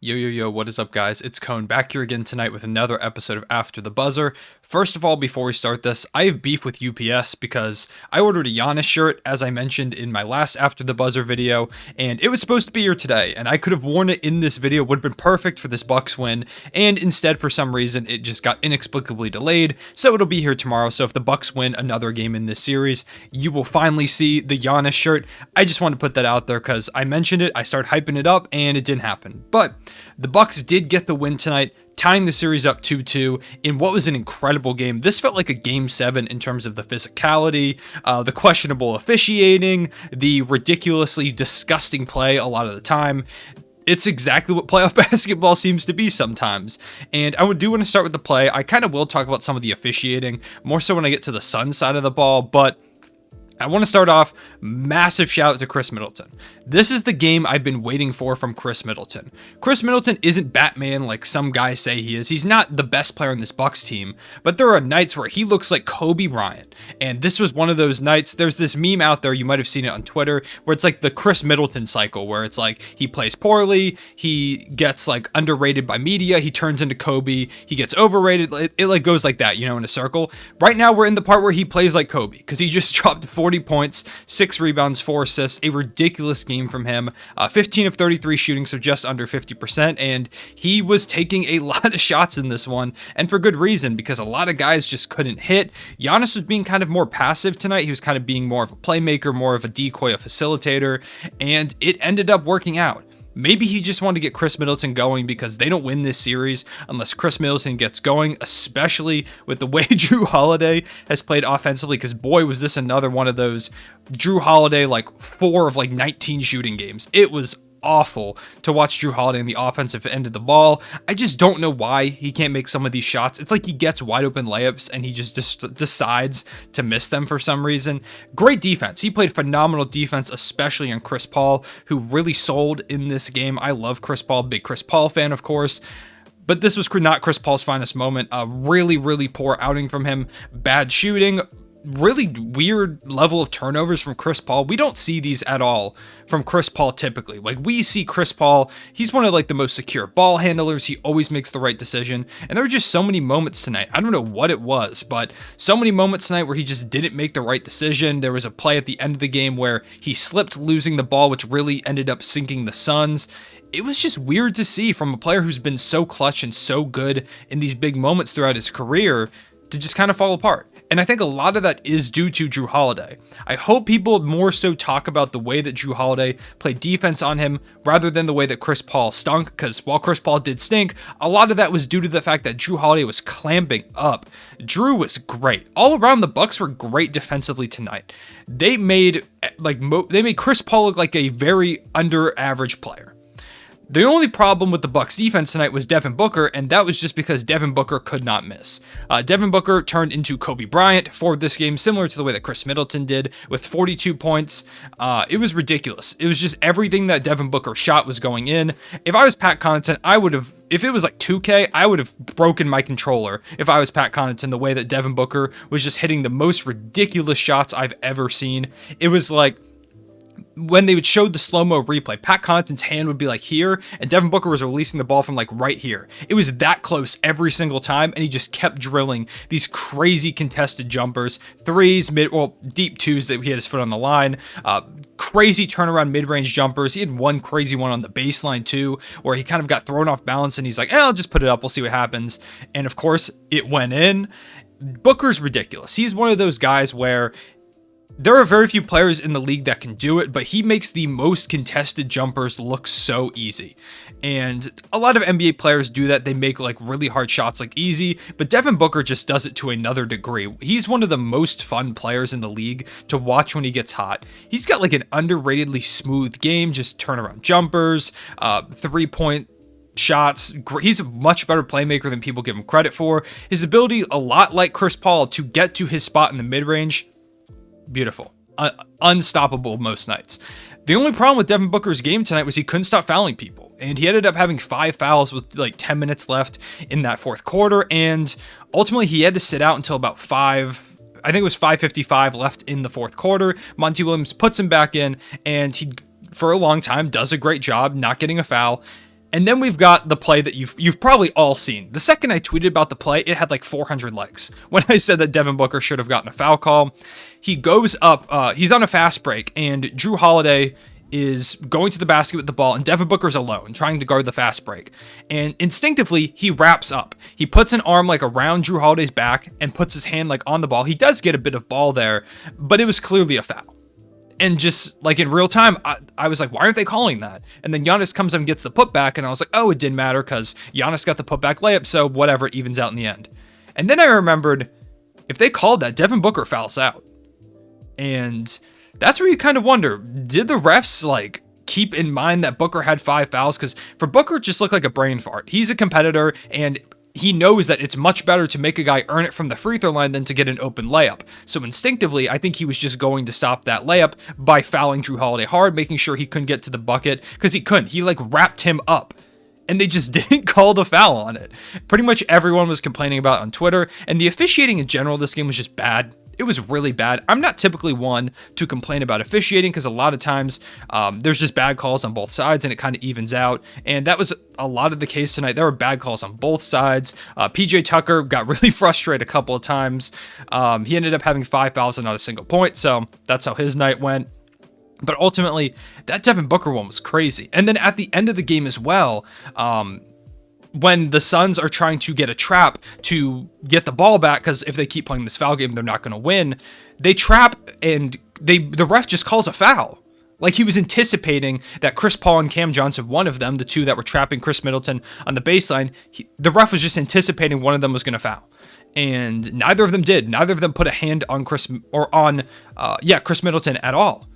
Yo, what is up, guys? It's Cone back here again tonight with another episode of After the Buzzer. First of all, before we start this, I have beef with UPS because I ordered a Giannis shirt, as I mentioned in my last After the Buzzer video, and it was supposed to be here today, and I could have worn it in this video, would have been perfect for this Bucks win, and instead, for some reason, it just got inexplicably delayed, so it'll be here tomorrow. So if the Bucks win another game in this series, you will finally see the Giannis shirt. I just want to put that out there because I mentioned it, I started hyping it up, and it didn't happen. But the Bucks did get the win tonight, tying the series up 2-2 in what was an incredible game. This felt like a Game 7 in terms of the physicality, the questionable officiating, the ridiculously disgusting play a lot of the time. It's exactly what playoff basketball seems to be sometimes. And I do want to start with the play. I kind of will talk about some of the officiating, more so when I get to the Suns side of the ball, but I want to start off, massive shout out to Chris Middleton. This is the game I've been waiting for from Chris Middleton. Chris Middleton isn't Batman like some guys say he is. He's not the best player on this Bucks team, but there are nights where he looks like Kobe Bryant. And this was one of those nights. There's this meme out there, you might have seen it on Twitter, where it's like the Chris Middleton cycle, where it's like he plays poorly, he gets like underrated by media, he turns into Kobe, he gets overrated. It like goes like that, in a circle. Right now we're in the part where he plays like Kobe, because he just dropped 40 points, 6 rebounds, 4 assists, a ridiculous game from him, 15 of 33 shooting, so just under 50%, and he was taking a lot of shots in this one, and for good reason, because a lot of guys just couldn't hit. Giannis was being kind of more passive tonight. He was kind of being more of a playmaker, more of a decoy, a facilitator, and it ended up working out. Maybe he just wanted to get Chris Middleton going because they don't win this series unless Chris Middleton gets going, especially with the way Jrue Holiday has played offensively, because boy, was this another one of those Jrue Holiday, 4 of 19 shooting games. It was awful to watch Jrue Holiday on the offensive end of the ball. I just don't know why he can't make some of these shots. It's like he gets wide open layups and he just decides to miss them for some reason. Great defense. He played phenomenal defense, especially on Chris Paul, who really sold in this game. I love Chris Paul, big Chris Paul fan, of course. But this was not Chris Paul's finest moment. A really poor outing from him. Bad shooting. Really weird level of turnovers from Chris Paul. We don't see these at all from Chris Paul typically. We see Chris Paul, he's one of the most secure ball handlers. He always makes the right decision. And there were just so many moments tonight. I don't know what it was, but so many moments tonight where he just didn't make the right decision. There was a play at the end of the game where he slipped losing the ball, which really ended up sinking the Suns. It was just weird to see from a player who's been so clutch and so good in these big moments throughout his career to just kind of fall apart. And I think a lot of that is due to Jrue Holiday. I hope people more so talk about the way that Jrue Holiday played defense on him rather than the way that Chris Paul stunk, because while Chris Paul did stink, a lot of that was due to the fact that Jrue Holiday was clamping up. Jrue was great. All around, the Bucks were great defensively tonight. They made Chris Paul look like a very under average player. The only problem with the Bucks defense tonight was Devin Booker, and that was just because Devin Booker could not miss. Devin Booker turned into Kobe Bryant for this game, similar to the way that Chris Middleton did, with 42 points. It was ridiculous. It was just everything that Devin Booker shot was going in. If I was Pat Connaughton, if it was 2K, I would have broken my controller if I was Pat Connaughton, the way that Devin Booker was just hitting the most ridiculous shots I've ever seen. It was like, when they would show the slow-mo replay, Pat Connaughton's hand would be here, and Devin Booker was releasing the ball from right here. It was that close every single time, and he just kept drilling these crazy contested jumpers, threes, deep twos that he had his foot on the line, crazy turnaround mid-range jumpers. He had one crazy one on the baseline too, where he kind of got thrown off balance, and he's like, I'll just put it up, we'll see what happens. And of course, it went in. Booker's ridiculous. He's one of those guys where there are very few players in the league that can do it, but he makes the most contested jumpers look so easy. And a lot of NBA players do that. They make really hard shots easy, but Devin Booker just does it to another degree. He's one of the most fun players in the league to watch when he gets hot. He's got an underratedly smooth game, just turnaround jumpers, 3-point shots. He's a much better playmaker than people give him credit for. His ability, a lot like Chris Paul, to get to his spot in the mid-range, beautiful. Unstoppable most nights. The only problem with Devin Booker's game tonight was he couldn't stop fouling people, and he ended up having 5 fouls with 10 minutes left in that fourth quarter, and ultimately he had to sit out until about 5:55 left in the fourth quarter. Monty Williams puts him back in, and he, for a long time, does a great job not getting a foul. And then we've got the play that you've probably all seen. The second I tweeted about the play, it had like 400 likes. When I said that Devin Booker should have gotten a foul call, he goes up, he's on a fast break, and Jrue Holiday is going to the basket with the ball, and Devin Booker's alone, trying to guard the fast break. And instinctively, he wraps up. He puts an arm like around Jrue Holiday's back and puts his hand like on the ball. He does get a bit of ball there, but it was clearly a foul. And just like in real time, I was like, why aren't they calling that? And then Giannis comes up and gets the putback, and I was like, oh, it didn't matter because Giannis got the putback layup, so whatever, it evens out in the end. And then I remembered, if they called that, Devin Booker fouls out. And that's where you kind of wonder, did the refs like keep in mind that Booker had 5 fouls? Because for Booker, it just looked like a brain fart. He's a competitor, and he knows that it's much better to make a guy earn it from the free throw line than to get an open layup. So instinctively, I think he was just going to stop that layup by fouling Jrue Holiday hard, making sure he couldn't get to the bucket, because he couldn't. He like wrapped him up, and they just didn't call the foul on it. Pretty much everyone was complaining about it on Twitter, and the officiating in general this game was just bad. It was really bad. I'm not typically one to complain about officiating because a lot of times there's just bad calls on both sides and it kind of evens out. And that was a lot of the case tonight. There were bad calls on both sides. PJ Tucker got really frustrated a couple of times. He ended up having 5 fouls and not a single point. So that's how his night went. But ultimately, that Devin Booker one was crazy. And then at the end of the game as well, when the Suns are trying to get a trap to get the ball back, because if they keep playing this foul game, they're not going to win. They trap, and the ref just calls a foul. Like he was anticipating that Chris Paul and Cam Johnson, one of them, the two that were trapping Chris Middleton on the baseline, the ref was just anticipating one of them was going to foul. And neither of them did. Neither of them put a hand on Chris Middleton at all.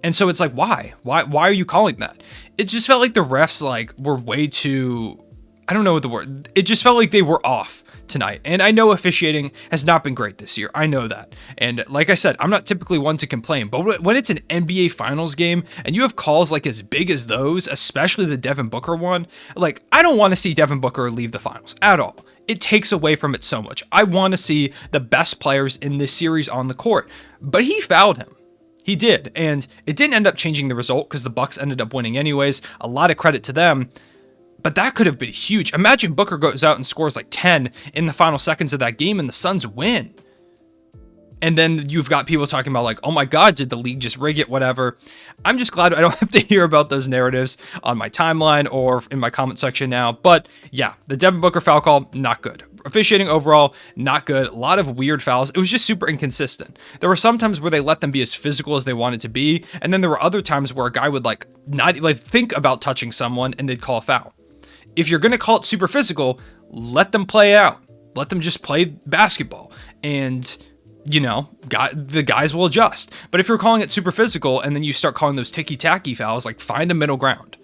And so it's like, why? Why are you calling that? It just felt like the refs like were way too, I don't know what the word, it just felt like they were off tonight. And I know officiating has not been great this year. I know that. And like I said, I'm not typically one to complain, but when it's an NBA Finals game and you have calls like as big as those, especially the Devin Booker one, like I don't want to see Devin Booker leave the finals at all. It takes away from it so much. I want to see the best players in this series on the court, but he fouled him. He did, and it didn't end up changing the result because the Bucks ended up winning anyways. A lot of credit to them. But that could have been huge. Imagine Booker goes out and scores like 10 in the final seconds of that game and the Suns win. And then you've got people talking about like, oh my God, did the league just rig it? Whatever. I'm just glad I don't have to hear about those narratives on my timeline or in my comment section now. But yeah, the Devin Booker foul call, not good. Officiating overall, not good. A lot of weird fouls. It was just super inconsistent. There were some times where they let them be as physical as they wanted to be. And then there were other times where a guy would like not like think about touching someone and they'd call a foul. If you're going to call it super physical, let them play out. Let them just play basketball. And, you know, the guys will adjust. But if you're calling it super physical and then you start calling those ticky-tacky fouls, like find a middle ground.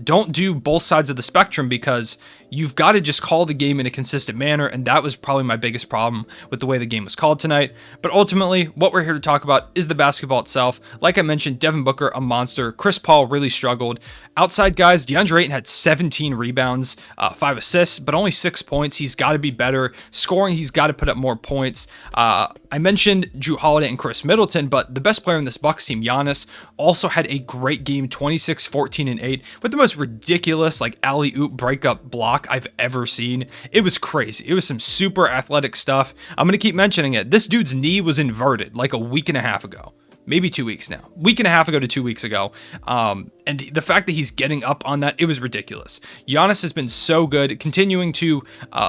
Don't do both sides of the spectrum because you've got to just call the game in a consistent manner, and that was probably my biggest problem with the way the game was called tonight. But ultimately, what we're here to talk about is the basketball itself. Like I mentioned, Devin Booker, a monster. Chris Paul really struggled. Outside guys, DeAndre Ayton had 17 rebounds, 5 assists, but only 6 points. He's got to be better. Scoring, he's got to put up more points. I mentioned Jrue Holiday and Chris Middleton, but the best player in this Bucks team, Giannis, also had a great game, 26, 14, and 8, with the most ridiculous like alley-oop breakup block I've ever seen. It was crazy. It was some super athletic stuff. I'm going to keep mentioning it. This dude's knee was inverted like a week and a half ago. Maybe 2 weeks now. Week and a half ago to 2 weeks ago. And the fact that he's getting up on that, it was ridiculous. Giannis has been so good, continuing to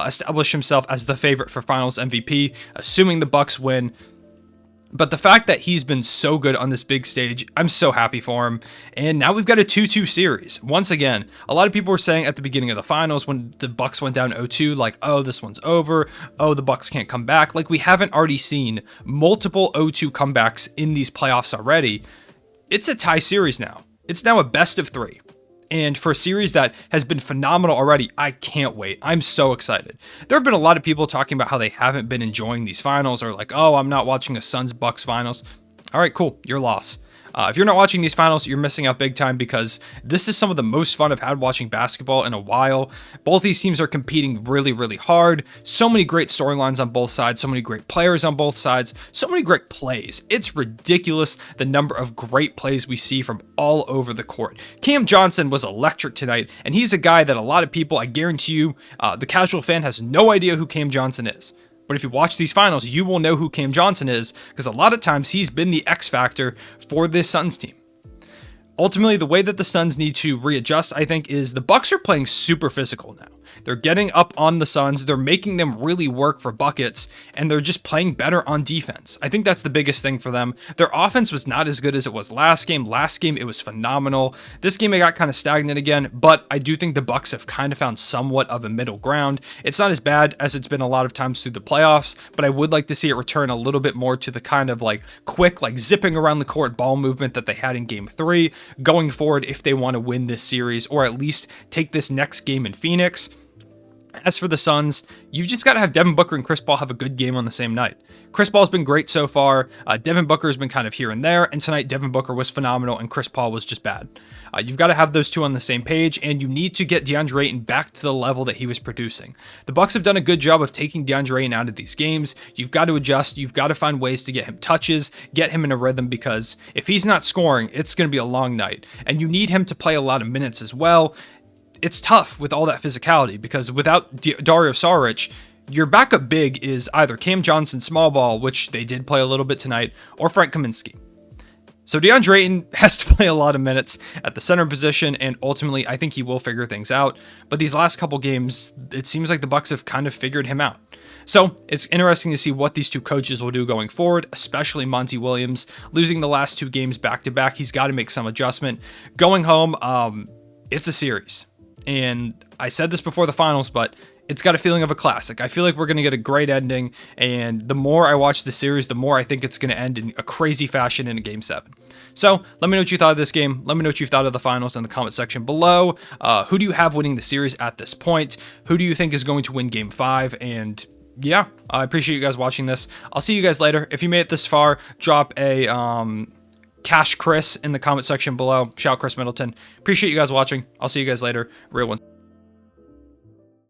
establish himself as the favorite for Finals MVP, assuming the Bucks win. But the fact that he's been so good on this big stage, I'm so happy for him. And now we've got a 2-2 series. Once again, a lot of people were saying at the beginning of the finals when the Bucks went down 0-2, like, oh, this one's over. Oh, the Bucks can't come back. Like, we haven't already seen multiple 0-2 comebacks in these playoffs already. It's a tie series now. It's now a best of 3. And for a series that has been phenomenal already, I can't wait. I'm so excited. There have been a lot of people talking about how they haven't been enjoying these finals or like, oh, I'm not watching a Suns-Bucks finals. All right, cool. Your loss. If you're not watching these finals, you're missing out big time because this is some of the most fun I've had watching basketball in a while. Both these teams are competing really, really hard. So many great storylines on both sides, so many great players on both sides, so many great plays. It's ridiculous the number of great plays we see from all over the court. Cam Johnson was electric tonight, and he's a guy that a lot of people, I guarantee you, the casual fan has no idea who Cam Johnson is. But if you watch these finals, you will know who Cam Johnson is because a lot of times he's been the X factor for this Suns team. Ultimately, the way that the Suns need to readjust, I think, is the Bucks are playing super physical now. They're getting up on the Suns, they're making them really work for buckets, and they're just playing better on defense. I think that's the biggest thing for them. Their offense was not as good as it was last game. Last game, it was phenomenal. This game, it got kind of stagnant again, but I do think the Bucks have kind of found somewhat of a middle ground. It's not as bad as it's been a lot of times through the playoffs, but I would like to see it return a little bit more to the kind of like quick, like zipping around the court ball movement that they had in game 3 going forward if they want to win this series or at least take this next game in Phoenix. As for the Suns, you've just got to have Devin Booker and Chris Paul have a good game on the same night. Chris Paul's been great so far. Devin Booker has been kind of here and there, and tonight Devin Booker was phenomenal and Chris Paul was just bad. You've got to have those two on the same page, and you need to get DeAndre Ayton back to the level that he was producing. The Bucks have done a good job of taking DeAndre Ayton out of these games. You've got to adjust. You've got to find ways to get him touches, get him in a rhythm, because if he's not scoring, it's going to be a long night. And you need him to play a lot of minutes as well. It's tough with all that physicality because without Dario Saric, your backup big is either Cam Johnson small ball, which they did play a little bit tonight, or Frank Kaminsky. So DeAndre Ayton has to play a lot of minutes at the center position, and ultimately I think he will figure things out. But these last couple games, it seems like the Bucks have kind of figured him out. So it's interesting to see what these two coaches will do going forward, especially Monty Williams. Losing the last 2 games back-to-back, he's got to make some adjustment. Going home, it's a series. And I said this before the finals, but it's got a feeling of a classic. I feel like we're going to get a great ending, and the more I watch the series, the more I think it's going to end in a crazy fashion in a Game 7. So let me know what you thought of this game. Let me know what you thought of the finals in the comment section below. Who do you have winning the series at this point? Who do you think is going to win Game 5? And yeah, I appreciate you guys watching this. I'll see you guys later. If you made it this far, drop a Cash Chris in the comment section below. Shout Chris Middleton. Appreciate you guys watching. I'll see you guys later. Real one.